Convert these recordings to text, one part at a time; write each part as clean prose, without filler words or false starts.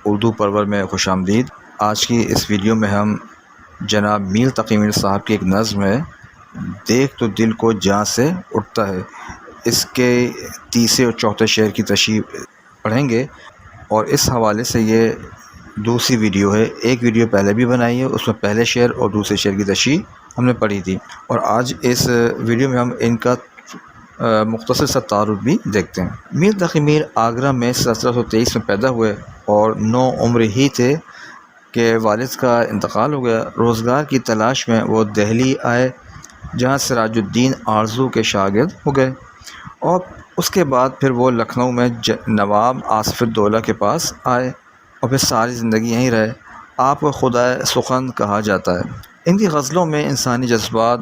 اردو پرور میں خوش آمدید۔ آج کی اس ویڈیو میں ہم جناب میر تقی میر صاحب کی ایک نظم ہے، دیکھ تو دل کو جاں سے اٹھتا ہے، اس کے تیسرے اور چوتھے شعر کی تشریح پڑھیں گے، اور اس حوالے سے یہ دوسری ویڈیو ہے۔ ایک ویڈیو پہلے بھی بنائی ہے، اس میں پہلے شعر اور دوسرے شعر کی تشریح ہم نے پڑھی تھی، اور آج اس ویڈیو میں ہم ان کا مختصر سا تعارف بھی دیکھتے ہیں۔ میر تقی میر آگرہ میں 1723 میں پیدا ہوئے اور 9 عمر ہی تھے کہ والد کا انتقال ہو گیا۔ روزگار کی تلاش میں وہ دہلی آئے، جہاں سراج الدین آرزو کے شاگرد ہو گئے، اور اس کے بعد پھر وہ لکھنؤ میں نواب آصف الدولہ کے پاس آئے اور پھر ساری زندگی یہیں رہے۔ آپ کو خدائے سخن کہا جاتا ہے۔ ان کی غزلوں میں انسانی جذبات،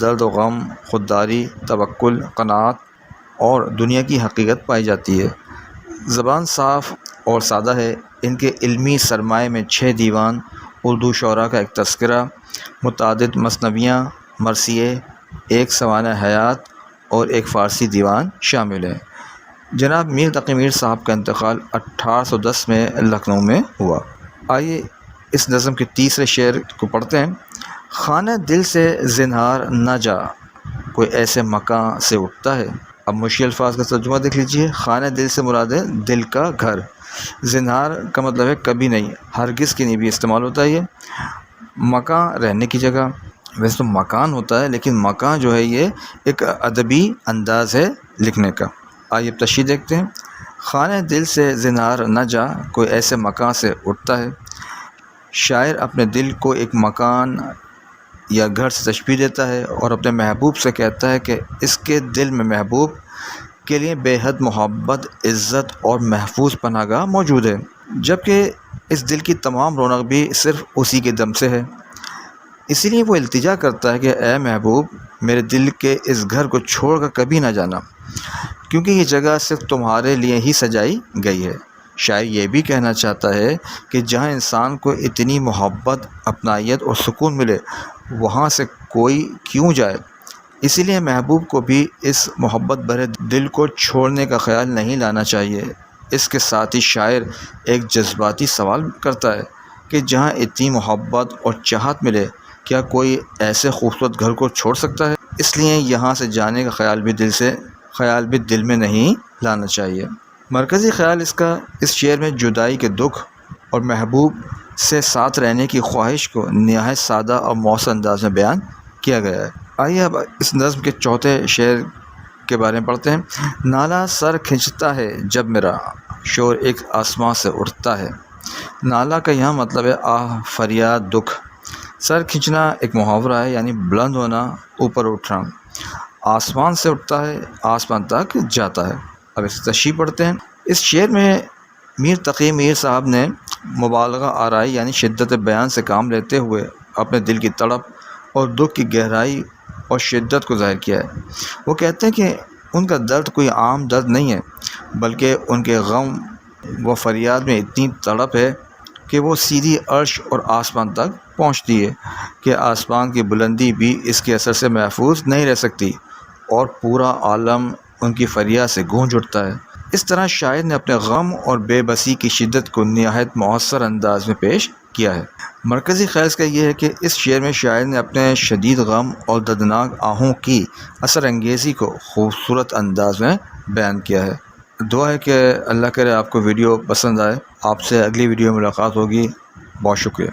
درد و غم، خودداری، توکل، قناعت اور دنیا کی حقیقت پائی جاتی ہے۔ زبان صاف اور سادہ ہے۔ ان کے علمی سرمایہ میں 6 دیوان، اردو شعراء کا ایک تذکرہ، متعدد مثنویاں، مرثیے، 1 سوانح حیات اور 1 فارسی دیوان شامل ہیں۔ جناب میر تقی میر صاحب کا انتقال 1810 میں لکھنؤ میں ہوا۔ آئیے اس نظم کے تیسرے شعر کو پڑھتے ہیں۔ خانہ دل سے زنہار نہ جا، کوئی ایسے مکان سے اٹھتا ہے۔ اب مشکل الفاظ کا ترجمہ دیکھ لیجیے۔ خانہ دل سے مراد ہے دل کا گھر۔ زنہار کا مطلب ہے کبھی نہیں، ہرگز کے لیے بھی استعمال ہوتا ہے یہ۔ مکان رہنے کی جگہ، ویسے تو مکان ہوتا ہے، لیکن مکان جو ہے یہ ایک ادبی انداز ہے لکھنے کا۔ آئیے تشریح دیکھتے ہیں۔ خانہ دل سے زنہار نہ جا، کوئی ایسے مکان سے اٹھتا ہے۔ شاعر اپنے دل کو ایک مکان یا گھر سے تشبیہ دیتا ہے اور اپنے محبوب سے کہتا ہے کہ اس کے دل میں محبوب کے لیے بے حد محبت، عزت اور محفوظ پناہ گاہ موجود ہے، جبکہ اس دل کی تمام رونق بھی صرف اسی کے دم سے ہے۔ اسی لیے وہ التجا کرتا ہے کہ اے محبوب، میرے دل کے اس گھر کو چھوڑ کر کبھی نہ جانا، کیونکہ یہ جگہ صرف تمہارے لیے ہی سجائی گئی ہے۔ شاعر یہ بھی کہنا چاہتا ہے کہ جہاں انسان کو اتنی محبت، اپنائیت اور سکون ملے، وہاں سے کوئی کیوں جائے۔ اسی لیے محبوب کو بھی اس محبت بھرے دل کو چھوڑنے کا خیال نہیں لانا چاہیے۔ اس کے ساتھ ہی شاعر ایک جذباتی سوال کرتا ہے کہ جہاں اتنی محبت اور چاہت ملے، کیا کوئی ایسے خوبصورت گھر کو چھوڑ سکتا ہے؟ اس لیے یہاں سے جانے کا خیال بھی دل میں نہیں لانا چاہیے۔ مرکزی خیال اس شعر میں جدائی کے دکھ اور محبوب سے ساتھ رہنے کی خواہش کو نہایت سادہ اور مؤثر انداز میں بیان کیا گیا ہے۔ آئیے اب اس نظم کے چوتھے شعر کے بارے میں پڑھتے ہیں۔ نالہ سر کھنچتا ہے جب میرا، شور ایک آسمان سے اٹھتا ہے۔ نالہ کا یہاں مطلب ہے آہ، فریاد، دکھ۔ سر کھنچنا ایک محاورہ ہے، یعنی بلند ہونا، اوپر اٹھنا۔ آسمان سے اٹھتا ہے، آسمان تک جاتا ہے۔ اب اس کی تشریح پڑھتے ہیں۔ اس شعر میں میر تقی میر صاحب نے مبالغہ آرائی یعنی شدت بیان سے کام لیتے ہوئے اپنے دل کی تڑپ اور دکھ کی گہرائی اور شدت کو ظاہر کیا ہے۔ وہ کہتے ہیں کہ ان کا درد کوئی عام درد نہیں ہے، بلکہ ان کے غم و فریاد میں اتنی تڑپ ہے کہ وہ سیدھی عرش اور آسمان تک پہنچتی ہے، کہ آسمان کی بلندی بھی اس کے اثر سے محفوظ نہیں رہ سکتی، اور پورا عالم ان کی فریاد سے گونج اٹھتا ہے۔ اس طرح شاعر نے اپنے غم اور بے بسی کی شدت کو نہایت مؤثر انداز میں پیش کیا ہے۔ مرکزی خیال اس کا یہ ہے کہ اس شعر میں شاعر نے اپنے شدید غم اور دردناک آہوں کی اثر انگیزی کو خوبصورت انداز میں بیان کیا ہے۔ دعا ہے کہ اللہ کرے آپ کو ویڈیو پسند آئے۔ آپ سے اگلی ویڈیو میں ملاقات ہوگی۔ بہت شکریہ۔